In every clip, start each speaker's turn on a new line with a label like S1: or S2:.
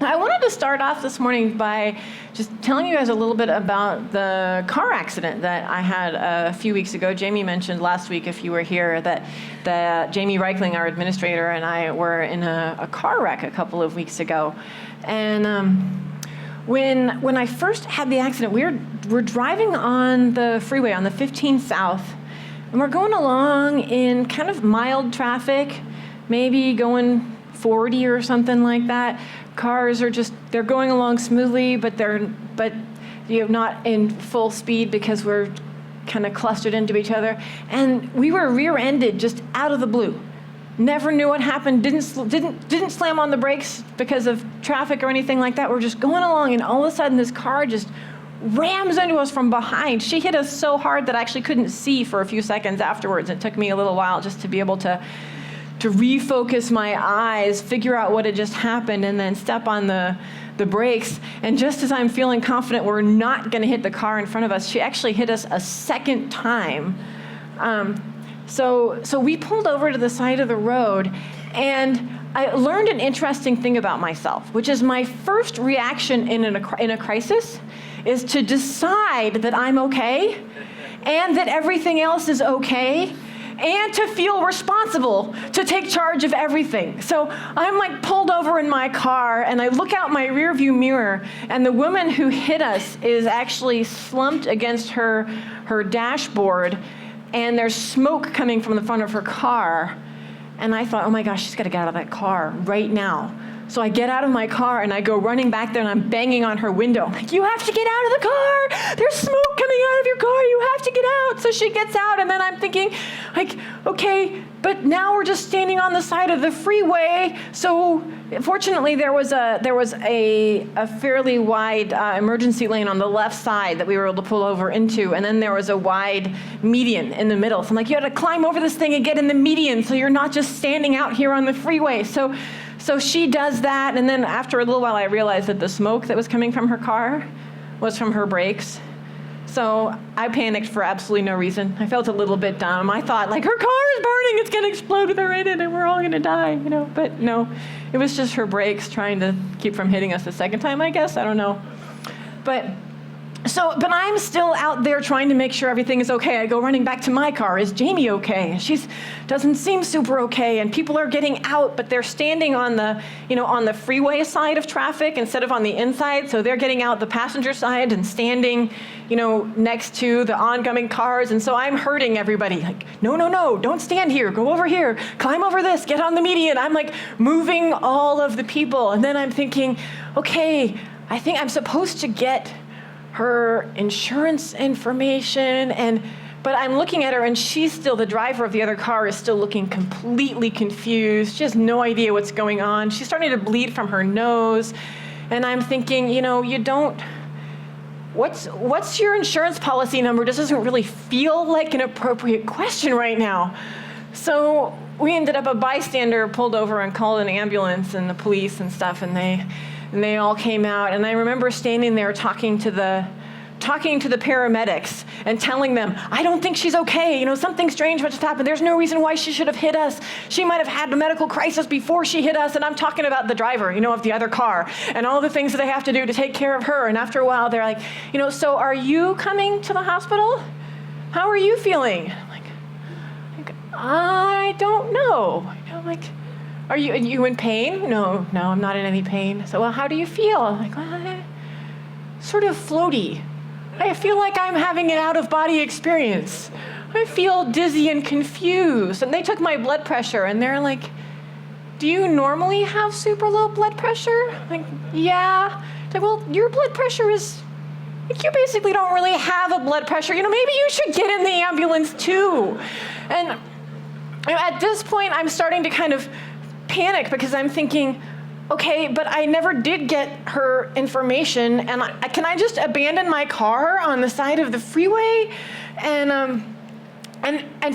S1: I wanted to start off this morning by just telling you guys a little bit about the car accident that I had a few weeks ago. Jamie mentioned last week, if you were here, that Jamie Reichling, our administrator, and I were in a car wreck a couple of weeks ago. And when I first had the accident, we're driving on the freeway, on the 15 South, and we're going along in kind of mild traffic, maybe going 40 or something like that. Cars are they're going along smoothly, but not in full speed because we're kind of clustered into each other. And we were rear-ended just out of the blue. Never knew what happened, didn't slam on the brakes because of traffic or anything like that. We're just going along, and all of a sudden this car just rams into us from behind. She hit us so hard that I actually couldn't see for a few seconds afterwards. It took me a little while just to be able to refocus my eyes, figure out what had just happened, and then step on the brakes. And just as I'm feeling confident we're not going to hit the car in front of us, she actually hit us a second time. So we pulled over to the side of the road, and I learned an interesting thing about myself, which is my first reaction in a crisis is to decide that I'm okay and that everything else is okay, and to feel responsible to take charge of everything. So I'm like pulled over in my car, and I look out my rearview mirror, and the woman who hit us is actually slumped against her dashboard, and there's smoke coming from the front of her car. And I thought, oh my gosh, she's got to get out of that car right now. So I get out of my car, and I go running back there, and I'm banging on her window. I'm like, you have to get out of the car. There's smoke coming out of your car. You have to get out. So she gets out, and then I'm thinking, like, okay, but now we're just standing on the side of the freeway. So fortunately, there was a fairly wide emergency lane on the left side that we were able to pull over into, and then there was a wide median in the middle. So I'm like, you got to climb over this thing and get in the median so you're not just standing out here on the freeway. So she does that, and then after a little while, I realized that the smoke that was coming from her car was from her brakes. So I panicked for absolutely no reason. I felt a little bit dumb. I thought, like, her car is burning, it's gonna explode with her in it, and we're all gonna die, But no, it was just her brakes trying to keep from hitting us a second time, I guess. I don't know. But I'm still out there trying to make sure everything is okay. I go running back to my car. Is Jamie okay? She doesn't seem super okay. And people are getting out, but they're standing on the freeway side of traffic instead of on the inside. So they're getting out the passenger side and standing, next to the oncoming cars. And so I'm hurting everybody. Like, no, don't stand here. Go over here. Climb over this. Get on the median. I'm like moving all of the people. And then I'm thinking, okay, I think I'm supposed to get her insurance information, but I'm looking at her, and the driver of the other car is still looking completely confused. She has no idea what's going on. She's starting to bleed from her nose, and I'm thinking, what's your insurance policy number? This doesn't really feel like an appropriate question right now. So we ended up, a bystander pulled over and called an ambulance and the police and stuff, and they all came out, and I remember standing there talking to the paramedics and telling them, I don't think she's okay. Something strange must have happened. There's no reason why she should have hit us. She might have had a medical crisis before she hit us. And I'm talking about the driver, of the other car, and all the things that they have to do to take care of her. And after a while, they're like, so are you coming to the hospital? How are you feeling? I'm like, I don't know. I'm like, are you in pain? No, I'm not in any pain. So, well, how do you feel? I'm like, well, sort of floaty. I feel like I'm having an out-of-body experience. I feel dizzy and confused. And they took my blood pressure, and they're like, do you normally have super low blood pressure? I'm like, yeah. Like, well, your blood pressure is, like, you basically don't really have a blood pressure. Maybe you should get in the ambulance too. And at this point, I'm starting to kind of panic because I'm thinking, okay, but I never did get her information, and can I just abandon my car on the side of the freeway? And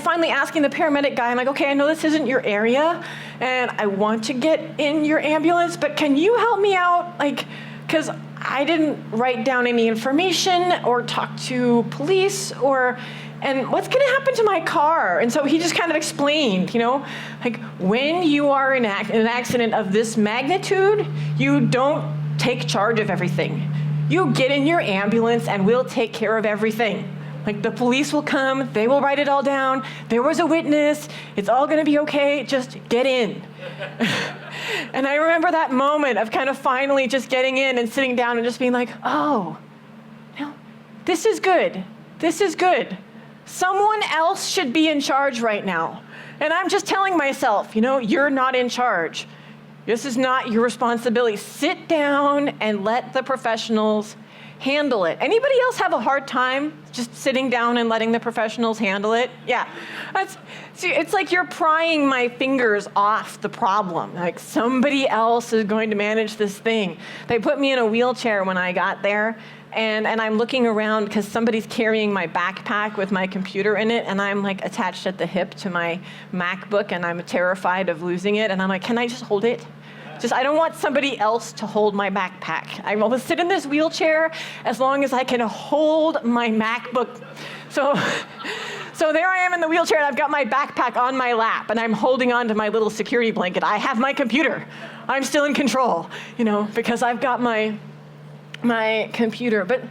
S1: finally asking the paramedic guy, I'm like, okay, I know this isn't your area, and I want to get in your ambulance, but can you help me out? Like, because I didn't write down any information or talk to police and what's going to happen to my car? And so he just kind of explained, like, when you are in an accident of this magnitude, you don't take charge of everything. You get in your ambulance and we'll take care of everything. Like the police will come, they will write it all down. There was a witness, it's all gonna be okay, just get in. And I remember that moment of kind of finally just getting in and sitting down and just being like, oh, no, this is good. This is good. Someone else should be in charge right now. And I'm just telling myself, you're not in charge. This is not your responsibility. Sit down and let the professionals handle it. Anybody else have a hard time just sitting down and letting the professionals handle it? Yeah. It's like you're prying my fingers off the problem. Like somebody else is going to manage this thing. They put me in a wheelchair when I got there, and I'm looking around because somebody's carrying my backpack with my computer in it, and I'm like attached at the hip to my MacBook, and I'm terrified of losing it, and I'm like, can I just hold it? I don't want somebody else to hold my backpack. I will sit in this wheelchair as long as I can hold my MacBook. So there I am in the wheelchair, and I've got my backpack on my lap, and I'm holding on to my little security blanket. I have my computer. I'm still in control, because I've got my computer. But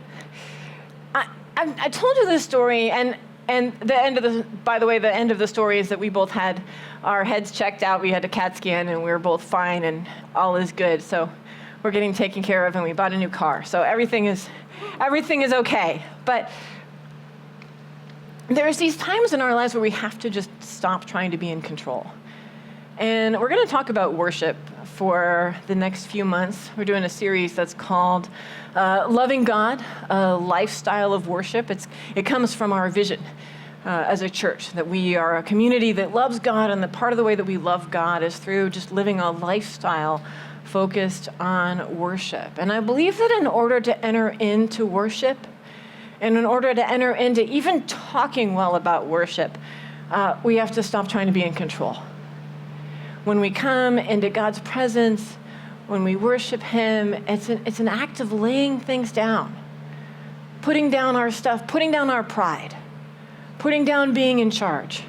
S1: I told you this story, and the end of the story is that we both had our heads checked out. We had a CAT scan, and we were both fine, and all is good. So we're getting taken care of, and we bought a new car. So everything is okay. But there's these times in our lives where we have to just stop trying to be in control. And we're going to talk about worship for the next few months. We're doing a series that's called Loving God, a Lifestyle of Worship. It comes from our vision as a church, that we are a community that loves God, and that part of the way that we love God is through just living a lifestyle focused on worship. And I believe that in order to enter into worship, and in order to enter into even talking well about worship, we have to stop trying to be in control. When we come into God's presence, when we worship Him, it's an act of laying things down, putting down our stuff, putting down our pride, putting down being in charge,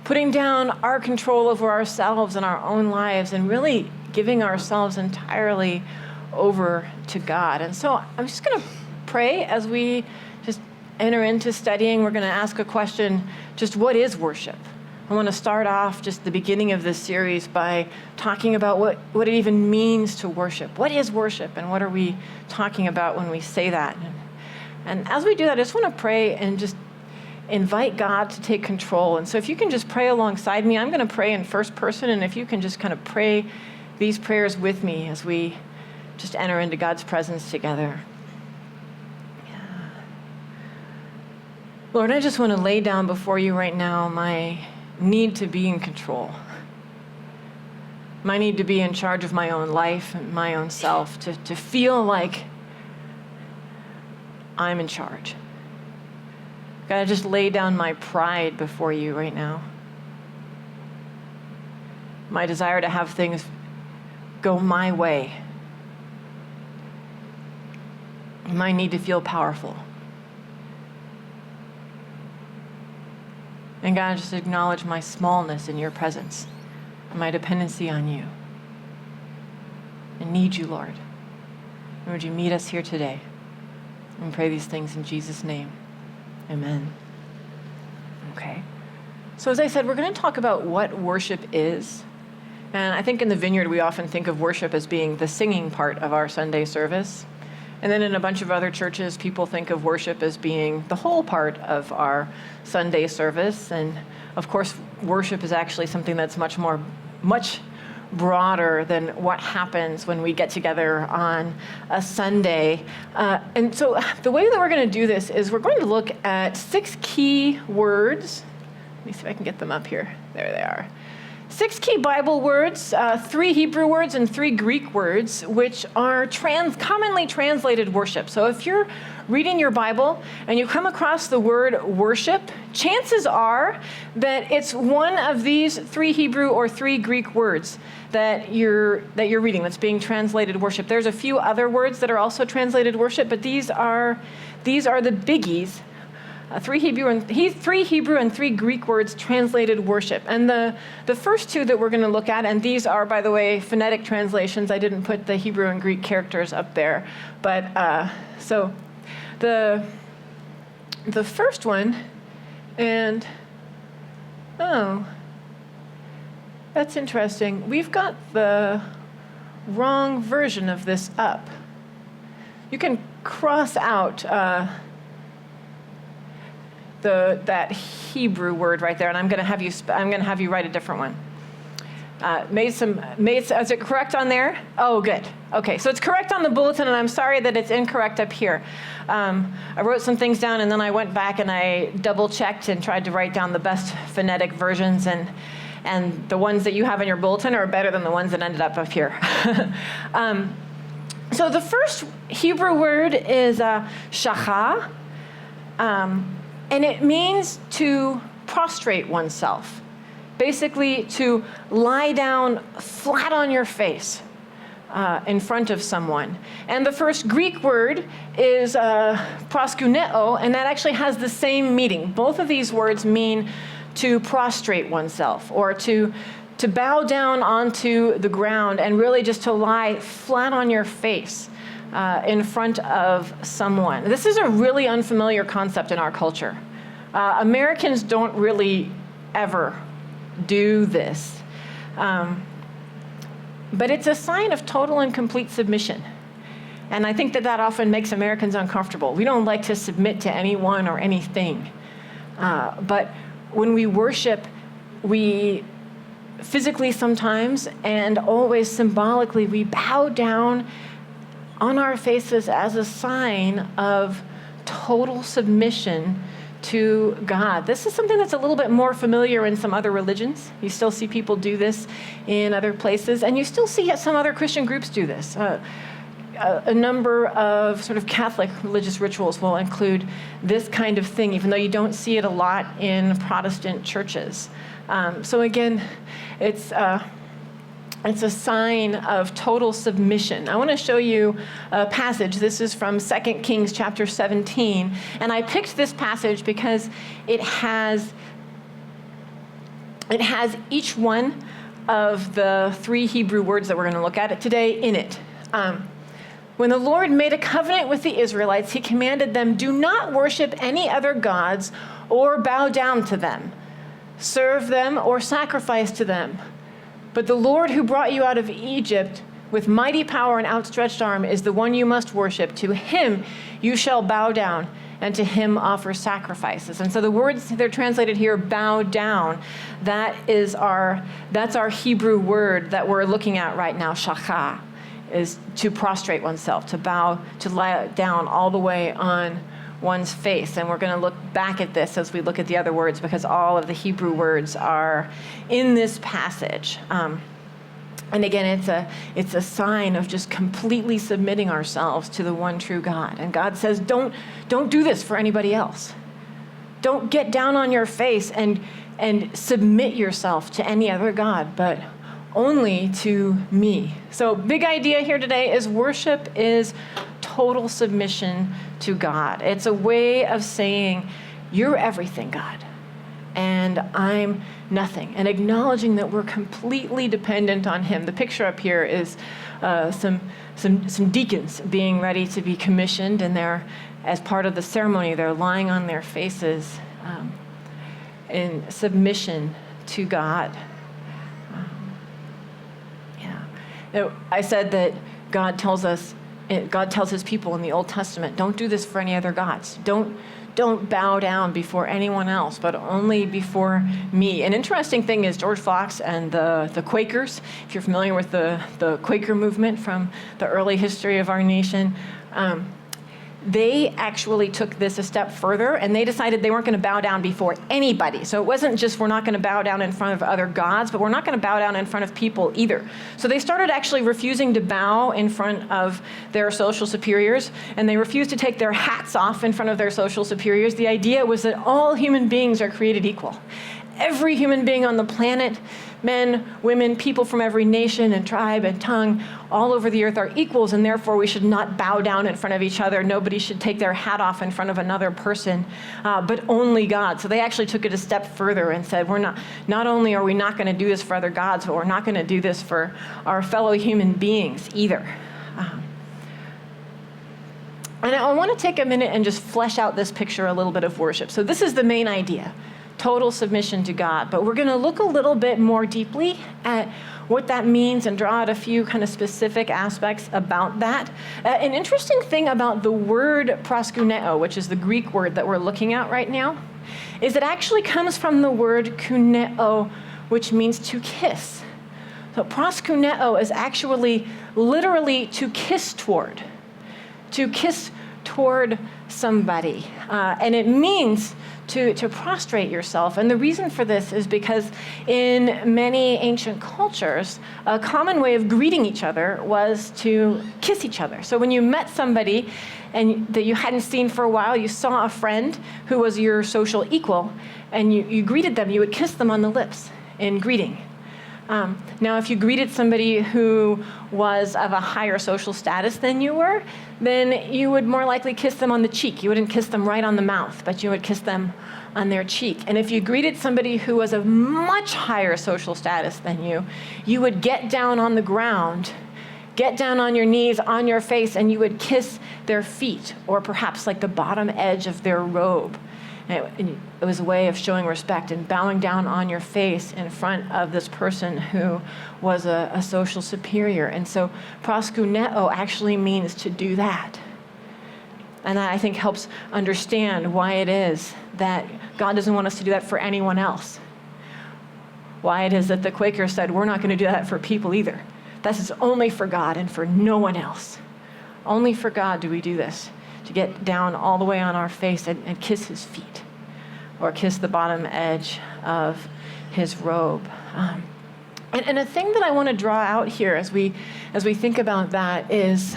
S1: putting down our control over ourselves and our own lives, and really giving ourselves entirely over to God. And so I'm just going to pray as we just enter into studying. We're going to ask a question, just what is worship? I want to start off just the beginning of this series by talking about what it even means to worship. What is worship, and what are we talking about when we say that? And as we do that, I just want to pray and just invite God to take control. And so if you can just pray alongside me, I'm going to pray in first person, and if you can just kind of pray these prayers with me as we just enter into God's presence together. Lord, I just want to lay down before you right now my need to be in control. My need to be in charge of my own life and my own self, to feel like I'm in charge. God, I just lay down my pride before you right now. My desire to have things go my way. My need to feel powerful. And God, just acknowledge my smallness in your presence, and my dependency on you. I need you, Lord. And would you meet us here today? And pray these things in Jesus' name. Amen. Okay. So as I said, we're going to talk about what worship is. And I think in the Vineyard, we often think of worship as being the singing part of our Sunday service. And then in a bunch of other churches, people think of worship as being the whole part of our Sunday service. And of course, worship is actually something that's much broader than what happens when we get together on a Sunday. And so the way that we're going to do this is we're going to look at 6 key words. Let me see if I can get them up here. There they are. 6 key Bible words, 3 Hebrew words and 3 Greek words, which are commonly translated worship. So if you're reading your Bible and you come across the word worship, chances are that it's one of these 3 Hebrew or 3 Greek words that you're reading that's being translated worship. There's a few other words that are also translated worship, but these are the biggies Three Hebrew and three Greek words translated worship. And the first two that we're going to look at, and these are, by the way, phonetic translations. I didn't put the Hebrew and Greek characters up there. But so the first one, and oh, that's interesting. We've got the wrong version of this up. You can cross out that Hebrew word right there, and I'm going to have you write a different one. Is it correct on there? Oh, good. Okay, so it's correct on the bulletin, and I'm sorry that it's incorrect up here. I wrote some things down, and then I went back and I double-checked and tried to write down the best phonetic versions, and the ones that you have in your bulletin are better than the ones that ended up here. So the first Hebrew word is shachah, and it means to prostrate oneself. Basically, to lie down flat on your face in front of someone. And the first Greek word is proskuneo, and that actually has the same meaning. Both of these words mean to prostrate oneself, or to bow down onto the ground and really just to lie flat on your face in front of someone. This is a really unfamiliar concept in our culture. Americans don't really ever do this. But it's a sign of total and complete submission. And I think that often makes Americans uncomfortable. We don't like to submit to anyone or anything. But when we worship, we physically sometimes and always symbolically, we bow down on our faces as a sign of total submission to God. This is something that's a little bit more familiar in some other religions. You still see people do this in other places, and you still see some other Christian groups do this. A number of sort of Catholic religious rituals will include this kind of thing, even though you don't see it a lot in Protestant churches. So again, it's a sign of total submission. I want to show you a passage. This is from 2 Kings chapter 17. And I picked this passage because it has each one of the three Hebrew words that we're going to look at today in it. When the Lord made a covenant with the Israelites, he commanded them, "Do not worship any other gods or bow down to them, serve them or sacrifice to them. But the Lord who brought you out of Egypt with mighty power and outstretched arm is the one you must worship. To him you shall bow down, and to him offer sacrifices." And so the words they're translated here, bow down, that's our Hebrew word that we're looking at right now, shachah, is to prostrate oneself, to bow, to lie down all the way on one's face. And we're going to look back at this as we look at the other words, because all of the Hebrew words are in this passage. And again, it's a sign of just completely submitting ourselves to the one true God. And God says, don't do this for anybody else. Don't get down on your face and submit yourself to any other God, but only to me. So big idea here today is worship is total submission to God. It's a way of saying, you're everything, God, and I'm nothing, and acknowledging that we're completely dependent on him. The picture up here is some deacons being ready to be commissioned, and they're, as part of the ceremony, they're lying on their faces in submission to God. I said that God tells his people in the Old Testament, don't do this for any other gods. Don't bow down before anyone else, but only before me. An interesting thing is George Fox and the Quakers, if you're familiar with the Quaker movement from the early history of our nation, they actually took this a step further, and they decided they weren't going to bow down before anybody. So it wasn't just we're not going to bow down in front of other gods, but we're not going to bow down in front of people either. So they started actually refusing to bow in front of their social superiors, and they refused to take their hats off in front of their social superiors. The idea was that all human beings are created equal. every human being on the planet, men, women, people from every nation and tribe and tongue, all over the earth are equals, and therefore we should not bow down in front of each other. Nobody should take their hat off in front of another person, but only God. So they actually took it a step further and said, not only are we not going to do this for other gods, but we're not going to do this for our fellow human beings either. And I want to take a minute and just flesh out this picture a little bit of worship. So this is the main idea, total submission to God. But we're going to look a little bit more deeply at what that means and draw out a few kind of specific aspects about that. An interesting thing about the word proskuneo, which is the Greek word that we're looking at right now, is it actually comes from the word kuneo, which means to kiss. So proskuneo is actually literally to kiss toward. To kiss toward somebody. And it means to prostrate yourself. And the reason for this is because in many ancient cultures, a common way of greeting each other was to kiss each other. So when you met somebody and that you hadn't seen for a while, you saw a friend who was your social equal, and you greeted them, you would kiss them on the lips in greeting. Now, if you greeted somebody who was of a higher social status than you were, then you would more likely kiss them on the cheek. You wouldn't kiss them right on the mouth, but you would kiss them on their cheek. And if you greeted somebody who was of much higher social status than you would get down on the ground, get down on your knees, on your face, and you would kiss their feet, or perhaps like the bottom edge of their robe. And it was a way of showing respect and bowing down on your face in front of this person who was a social superior. And so proskuneo actually means to do that. And that, I think, helps understand why it is that God doesn't want us to do that for anyone else. Why it is that the Quakers said, we're not going to do that for people either. This is only for God and for no one else. Only for God do we do this. To get down all the way on our face and kiss his feet, or kiss the bottom edge of his robe. And a thing that I want to draw out here as we think about that is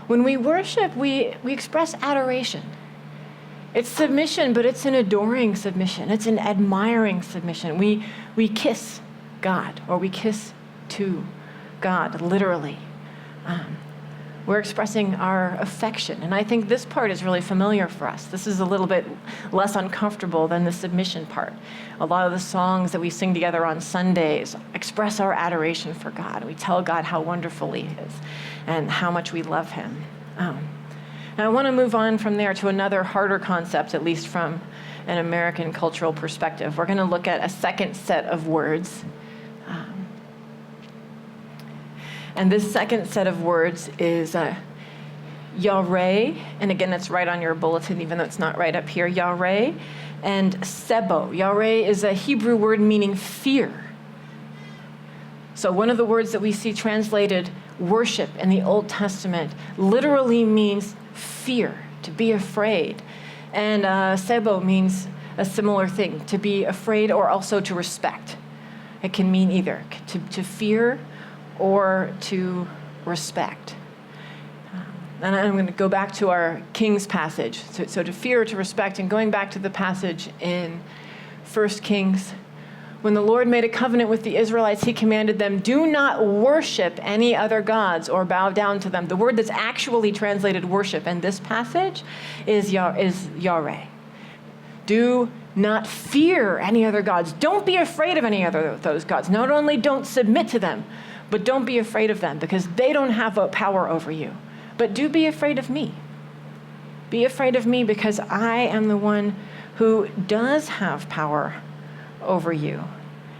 S1: when we worship, we express adoration. It's submission, but it's an adoring submission. It's an admiring submission. We kiss God, or we kiss to God, literally. We're expressing our affection. And I think this part is really familiar for us. This is a little bit less uncomfortable than the submission part. A lot of the songs that we sing together on Sundays express our adoration for God. We tell God how wonderful he is and how much we love him. Now I want to move on from there to another harder concept, at least from an American cultural perspective. We're going to look at a second set of words. And this second set of words is Yareh, and again, that's right on your bulletin, even though it's not right up here, Yareh, and Sebo. Yareh is a Hebrew word meaning fear. So one of the words that we see translated worship in the Old Testament literally means fear, to be afraid. And Sebo means a similar thing, to be afraid or also to respect. It can mean either, to fear or to respect. And I'm going to go back to our Kings passage. So to fear, to respect, and going back to the passage in 1 Kings, when the Lord made a covenant with the Israelites, he commanded them, do not worship any other gods or bow down to them. The word that's actually translated worship in this passage is Yareh. Do not fear any other gods. Don't be afraid of any other of those gods. Not only don't submit to them, but don't be afraid of them, because they don't have a power over you. But do be afraid of me. Be afraid of me, because I am the one who does have power over you.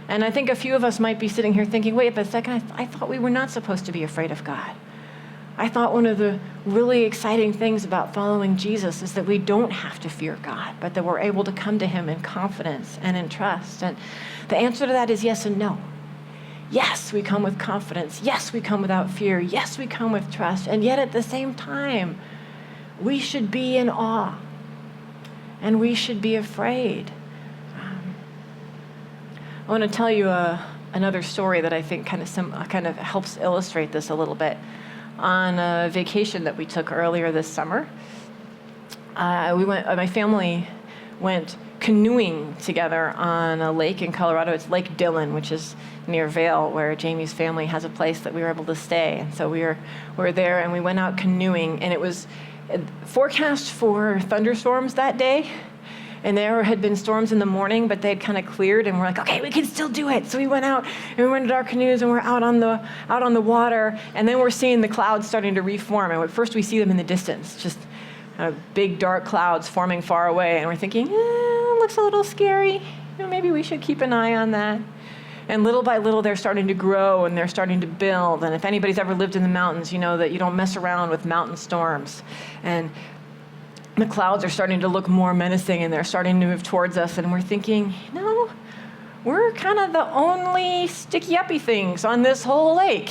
S1: And I think a few of us might be sitting here thinking, wait a second, I thought we were not supposed to be afraid of God. I thought one of the really exciting things about following Jesus is that we don't have to fear God, but that we're able to come to him in confidence and in trust. And the answer to that is yes and no. Yes, we come with confidence. Yes, we come without fear. Yes, we come with trust. And yet at the same time, we should be in awe. And we should be afraid. I want to tell you another story that I think kind of helps illustrate this a little bit. On a vacation that we took earlier this summer, my family went canoeing together on a lake in Colorado. It's Lake Dillon, which is near Vail, where Jamie's family has a place that we were able to stay. And so we were there, and we went out canoeing, and it was forecast for thunderstorms that day. And there had been storms in the morning, but they'd kind of cleared, and we're like, okay, we can still do it. So we went out, and we rented our canoes, and we're out on the water, and then we're seeing the clouds starting to reform. And at first we see them in the distance, just big dark clouds forming far away, and we're thinking, it looks a little scary. Maybe we should keep an eye on that. And little by little, they're starting to grow, and they're starting to build. And if anybody's ever lived in the mountains, you know that you don't mess around with mountain storms. And the clouds are starting to look more menacing, and they're starting to move towards us, and we're thinking, we're kind of the only sticky-uppy things on this whole lake.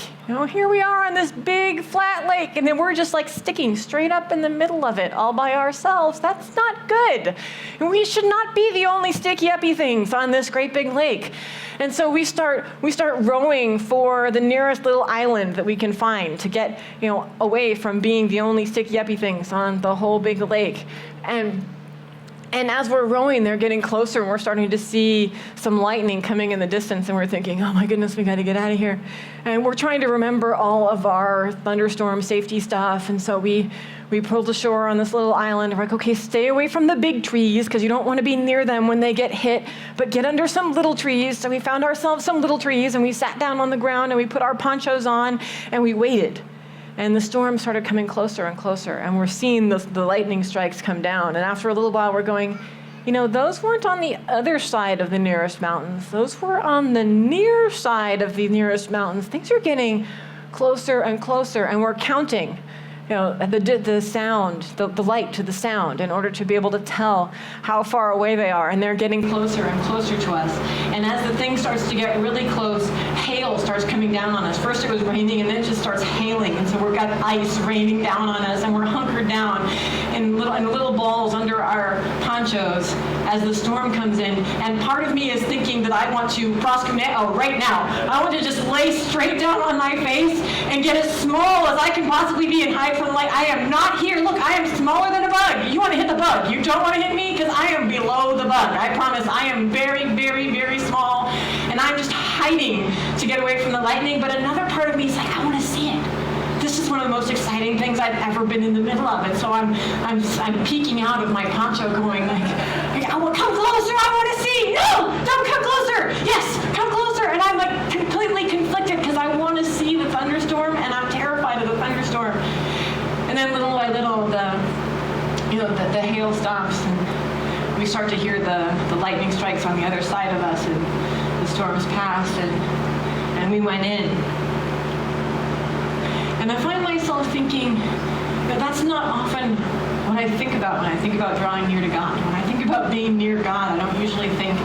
S1: Here we are on this big flat lake, and then we're just like sticking straight up in the middle of it all by ourselves. That's not good. And we should not be the only sticky-uppy things on this great big lake. And so we start rowing for the nearest little island that we can find to get, away from being the only sticky-uppy things on the whole big lake. And as we're rowing, they're getting closer, and we're starting to see some lightning coming in the distance, and we're thinking, oh my goodness, we got to get out of here. And we're trying to remember all of our thunderstorm safety stuff, and so we pulled ashore on this little island. We're like, okay, stay away from the big trees, because you don't want to be near them when they get hit, but get under some little trees. So we found ourselves some little trees, and we sat down on the ground, and we put our ponchos on, and we waited. And the storm started coming closer and closer, and we're seeing the lightning strikes come down. And after a little while, we're going, those weren't on the other side of the nearest mountains. Those were on the near side of the nearest mountains. Things are getting closer and closer, and we're counting, the sound, the light to the sound, in order to be able to tell how far away they are. And they're getting closer and closer to us. And as the thing starts to get really close, hail starts coming down on us. First it was raining, and then it just starts hailing. And so we've got ice raining down on us, and we're hunkered down in little balls under our ponchos as the storm comes in. And part of me is thinking that I want to right now. I want to just lay straight down on my face and get as small as I can possibly be and hide from the light. I am not here. Look, I am smaller than a bug. You want to hit the bug. You don't want to hit me, because I am below the bug. I promise I am very, very, very small, and I'm just hiding to get away from the lightning. But another part of me is like, I want to see it. This is one of the most exciting things I've ever been in the middle of. And so I'm peeking out of my poncho going like, come closer, I want to see. No, don't come closer. Yes, come closer. And I'm like completely conflicted, because I want to see the thunderstorm, and I'm terrified of the thunderstorm. And then little by little, the hail stops, and we start to hear the lightning strikes on the other side of us, and the storm's passed, and we went in. And I find myself thinking that that's not often what I think about when I think about drawing near to God. When I think about being near God, I don't usually think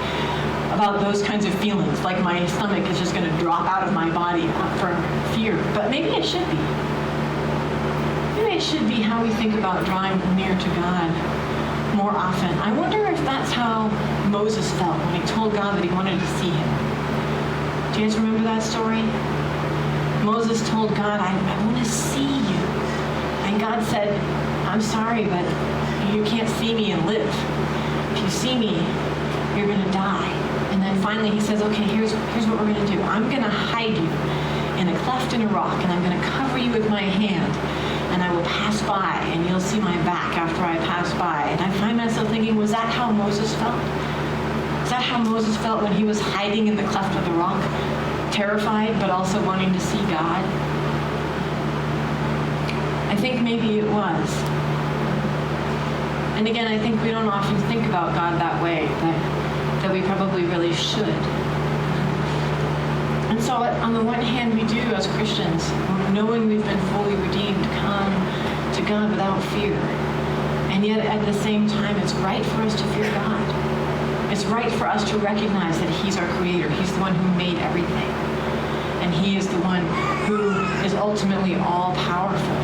S1: about those kinds of feelings, like my stomach is just going to drop out of my body for fear. But maybe it should be. Maybe it should be how we think about drawing near to God more often. I wonder if that's how Moses felt when he told God that he wanted to see him. Do you guys remember that story? Moses told God, I want to see you. And God said, I'm sorry, but you can't see me and live. If you see me, you're going to die. And then finally he says, okay, here's what we're going to do. I'm going to hide you in a cleft in a rock, and I'm going to cover you with my hand, and I will pass by, and you'll see my back after I pass by. And I find myself thinking, was that how Moses felt? Is that how Moses felt when he was hiding in the cleft of the rock? Terrified, but also wanting to see God? I think maybe it was. And again, I think we don't often think about God that way, that we probably really should. And so on the one hand, we do, as Christians, knowing we've been fully redeemed, come to God without fear. And yet at the same time, it's right for us to fear God. It's right for us to recognize that he's our creator. He's the one who made everything. And he is the one who is ultimately all-powerful.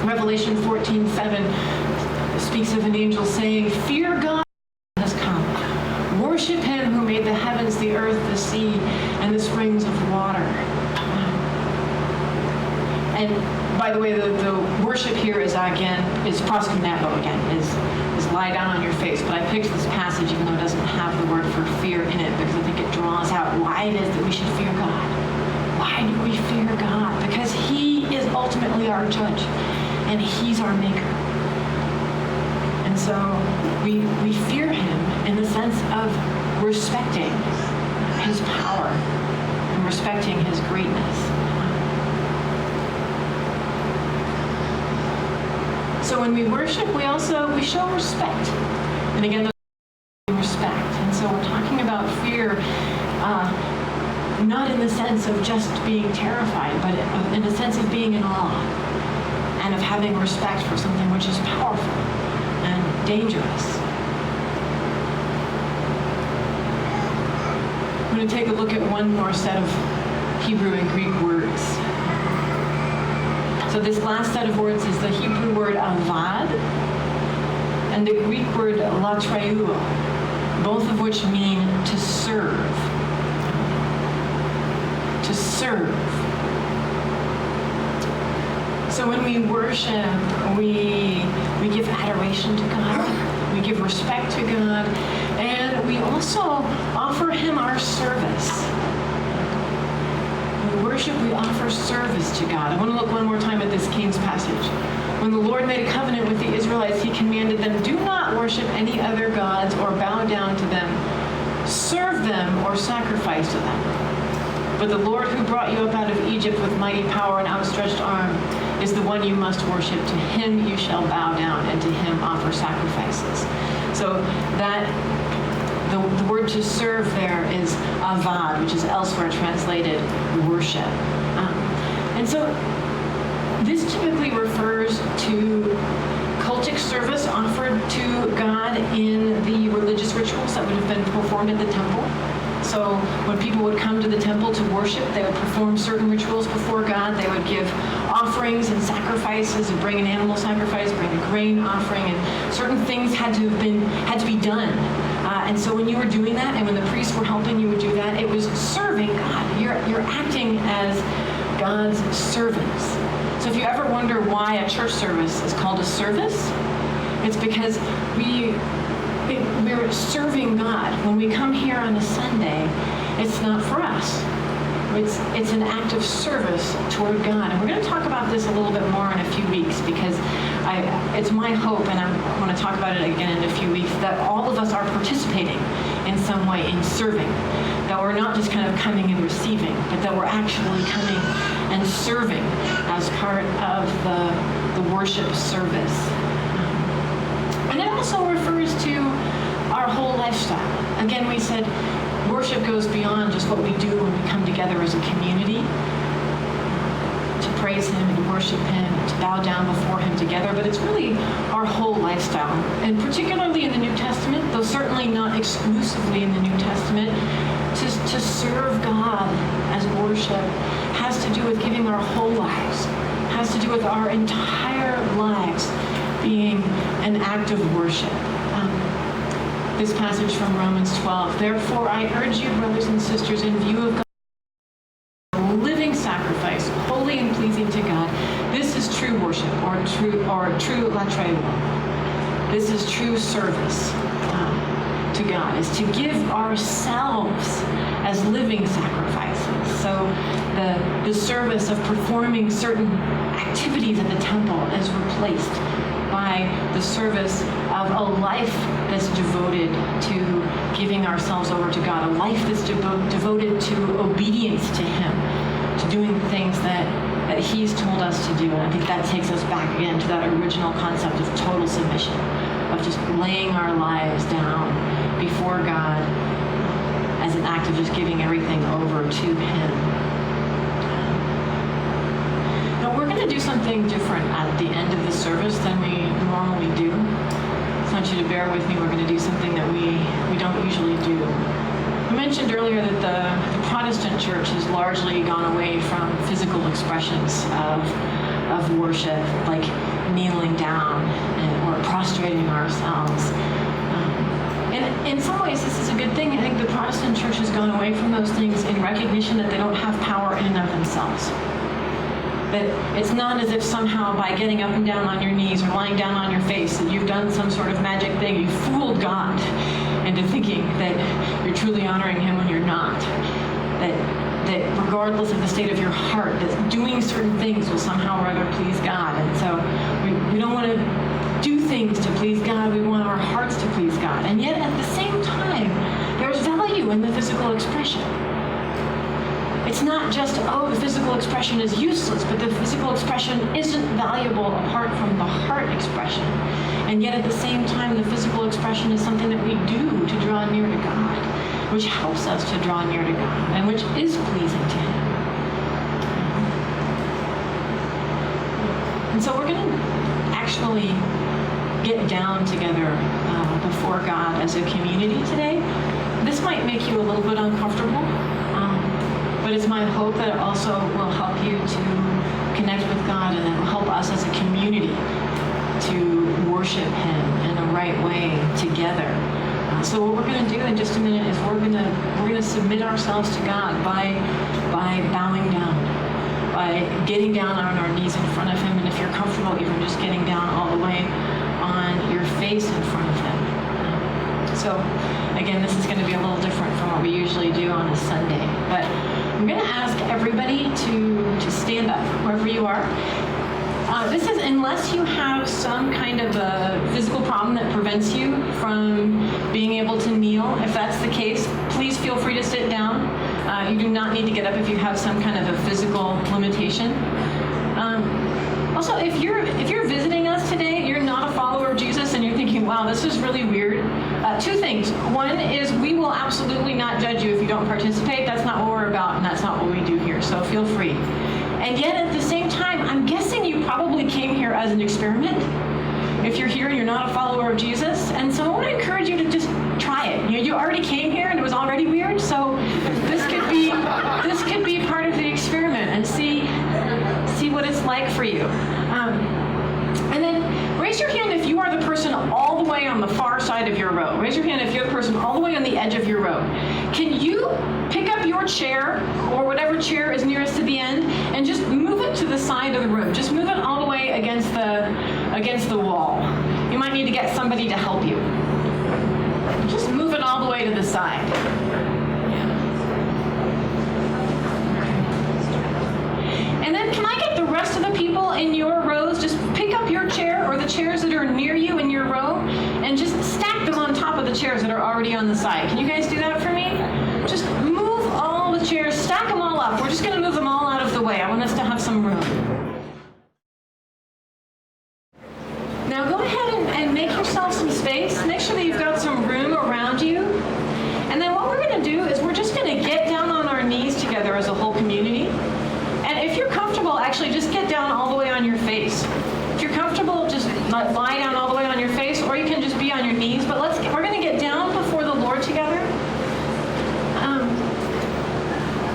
S1: Revelation 14:7 speaks of an angel saying, "Fear God has come. Worship him who made the heavens, the earth, the sea, and the springs of water." And by the way, the worship here is proskuneo again, is lie down on your face. But I picked this passage even though it doesn't have the word for fear in it because I think it draws out why it is that we should fear God. Why do we fear God? Because He is ultimately our judge and He's our maker. And so we fear Him in the sense of respecting His power and respecting His greatness. So when we worship, we show respect. And again, respect. And so we're talking about fear, not in the sense of just being terrified, but in the sense of being in awe and of having respect for something which is powerful and dangerous. I'm going to take a look at one more set of Hebrew and Greek words. So this last set of words is the Hebrew word avad and the Greek word latreuo, both of which mean to serve. To serve. So when we worship, we give adoration to God, we give respect to God, and we also offer Him our service. When we worship, we offer service to God. I want to look one more time at this Kings passage. When the Lord made a covenant with the Israelites, He commanded them, do not worship any other gods or bow down to them, serve them or sacrifice to them. But the Lord who brought you up out of Egypt with mighty power and outstretched arm is the one you must worship. To Him you shall bow down, and to Him offer sacrifices. So that the word to serve there is avad, which is elsewhere translated worship. And so this typically refers to cultic service offered to God in the religious rituals that would have been performed at the temple. So when people would come to the temple to worship, they would perform certain rituals before God. They would give offerings and sacrifices and bring an animal sacrifice, bring a grain offering, and certain things had to be done. And so when you were doing that, and when the priests were helping you would do that, it was serving God. You're acting as God's servants. So if you ever wonder why a church service is called a service, it's because we're serving God. When we come here on a Sunday, it's not for us. It's an act of service toward God. And we're going to talk about this a little bit more in a few weeks because it's my hope, and I want to talk about it again in a few weeks, that all of us are participating in some way in serving. That we're not just kind of coming and receiving, but that we're actually coming and serving as part of the worship service. And it also refers to our whole lifestyle. Again, we said worship goes beyond just what we do when we come together as a community to praise Him and worship Him, to bow down before Him together, but it's really our whole lifestyle. And particularly in the New Testament, though certainly not exclusively in the New Testament, to serve God as worship has to do with giving our whole lives, has to do with our entire lives being an act of worship. This passage from Romans 12, therefore I urge you, brothers and sisters, in view of God's living sacrifice, holy and pleasing to God, this is true worship, or true latreuo. This is true service to God, is to give ourselves as living sacrifices. So the service of performing certain activities at the temple is replaced by the service of a life that's devoted to giving ourselves over to God, a life that's devoted to obedience to Him, to doing things that He's told us to do. And I think that takes us back again to that original concept of total submission, of just laying our lives down before God as an act of just giving everything over to Him. Now we're going to do something different at the end of the service than we normally do. I want you to bear with me. We're going to do something that we don't usually do. I mentioned earlier that the Protestant church has largely gone away from physical expressions of worship, like kneeling down or prostrating ourselves. And in some ways, this is a good thing. I think the Protestant church has gone away from those things in recognition that they don't have power in and of themselves. That it's not as if somehow by getting up and down on your knees or lying down on your face that you've done some sort of magic thing. You fooled God into thinking that you're truly honoring him when you're not. That regardless of the state of your heart, that doing certain things will somehow rather please God. And so we don't want to do things to please God. We want our hearts to please God. And yet at the same time, there's value in the physical expression. It's not just, the physical expression is useless, but the physical expression isn't valuable apart from the heart expression. And yet at the same time, the physical expression is something that we do to draw near to God, which helps us to draw near to God, and which is pleasing to him. And so we're going to actually get down together before God as a community today. This might make you a little bit uncomfortable. But it's my hope that it also will help you to connect with God, and it will help us as a community to worship him in a right way together. So what we're going to do in just a minute is we're going to submit ourselves to God by bowing down, by getting down on our knees in front of him, and if you're comfortable, even just getting down all the way on your face in front of him. So again, this is going to be a little different from what we usually do on a Sunday, but I'm going to ask everybody to stand up wherever you are. This is unless you have some kind of a physical problem that prevents you from being able to kneel. If that's the case, please feel free to sit down. You do not need to get up if you have some kind of a physical limitation. Also, if you're visiting us today, you're not a follower of Jesus, and you're thinking, wow, this is really weird. Two things. One is we will absolutely not judge you if you don't participate. That's not what we're about, and that's not what we do here, so feel free. And yet, at the same time, I'm guessing you probably came here as an experiment. If you're here and you're not a follower of Jesus, and so I want to encourage you to just try it. You already came here, and it was already weird, so this could be part of the experiment, and see what it's like for you. And then raise your hand if you are the person all the way on the far side of your row. Raise your hand if you're the person all the way on the edge of your row. Can you pick up your chair, or whatever chair is nearest to the end, and just move it to the side of the room? Just move it all the way against the wall. You might need to get somebody to help you. Just move it all the way to the side. And then can I get the rest of the people in your rows, just pick up your chair or the chairs that are near you in your row and just stack them on top of the chairs that are already on the side. Can you guys do that for me? Just move all the chairs, stack them all up. We're just going to move them all out of the way. I want us to have some room. Now go ahead and make yourself some space. Make sure that you've got some room around you. And then what we're going to do is we're just going to get down on our knees together as a whole community. And if you're comfortable, actually just get down all the way on your face. If you're comfortable, just lie down all the way on your face, or you can just be on your knees. But we're going to get down before the Lord together.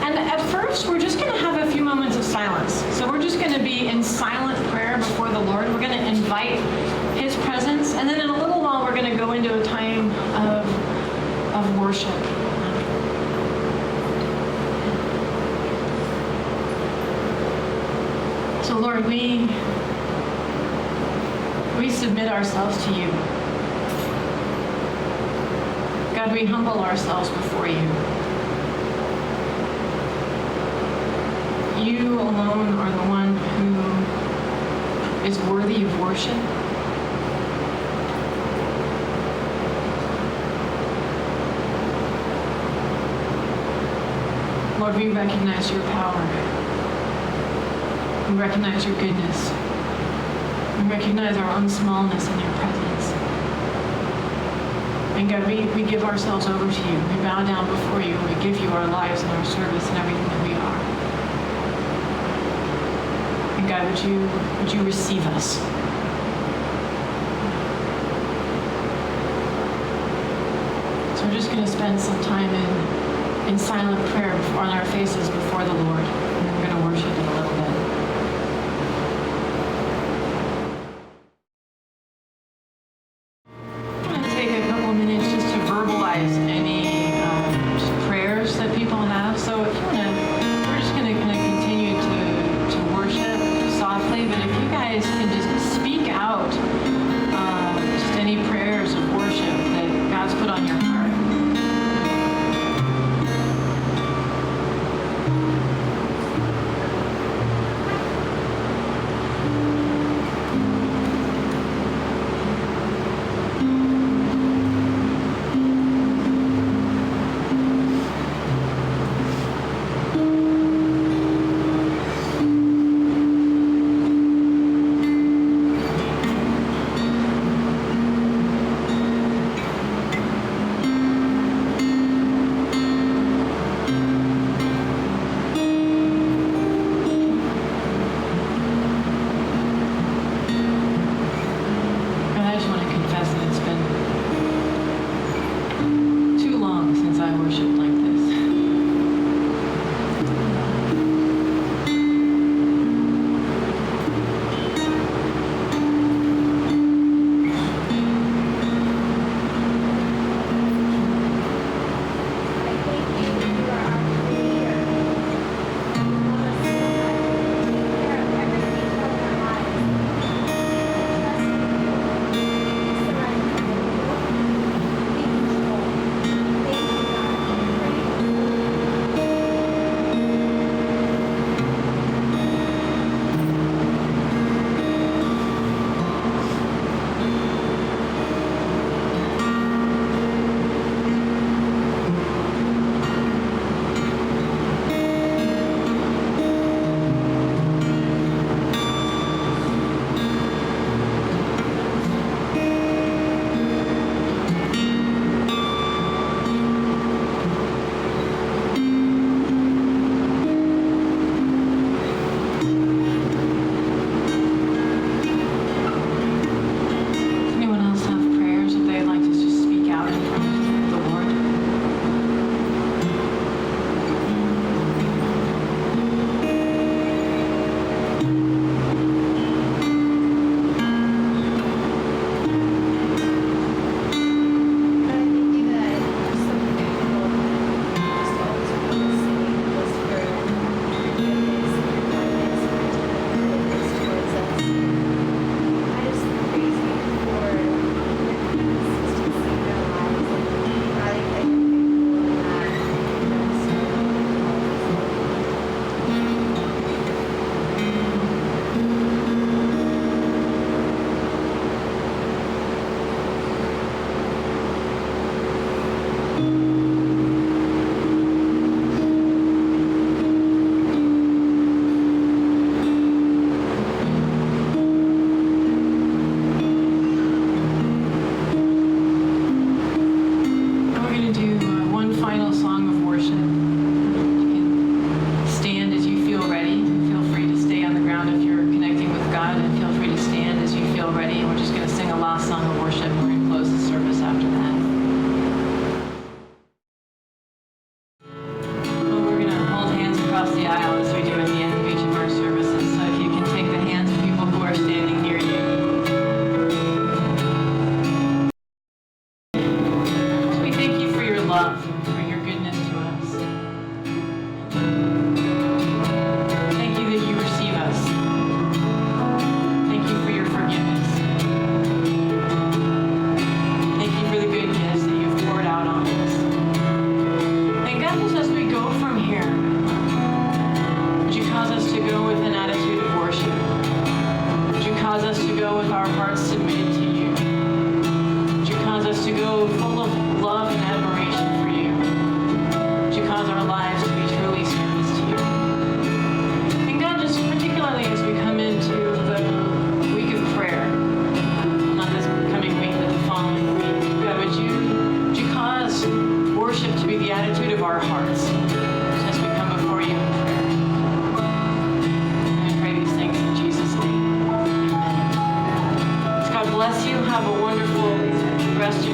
S1: And at first, we're just going to have a few moments of silence. So we're just going to be in silent prayer before the Lord. We're going to invite his presence. And then in a little while, we're going to go into a time of worship. So Lord, we submit ourselves to you. God, we humble ourselves before you. You alone are the one who is worthy of worship. Lord, we recognize your power. We recognize your goodness. We recognize our own smallness in your presence. And God, we give ourselves over to you. We bow down before you. We give you our lives and our service and everything that we are. And God, would you receive us? So we're just going to spend some time in silent prayer on our faces before the Lord. And we're going to worship him a little bit. Prayers that people have. So if you want to, we're just going to continue to worship.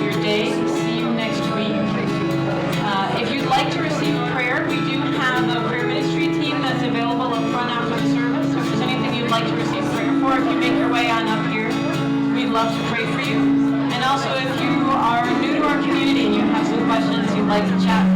S1: of your day. See you next week. If you'd like to receive prayer, we do have a prayer ministry team that's available up front after the service. So if there's anything you'd like to receive prayer for, if you make your way on up here, we'd love to pray for you. And also, if you are new to our community and you have some questions you'd like to chat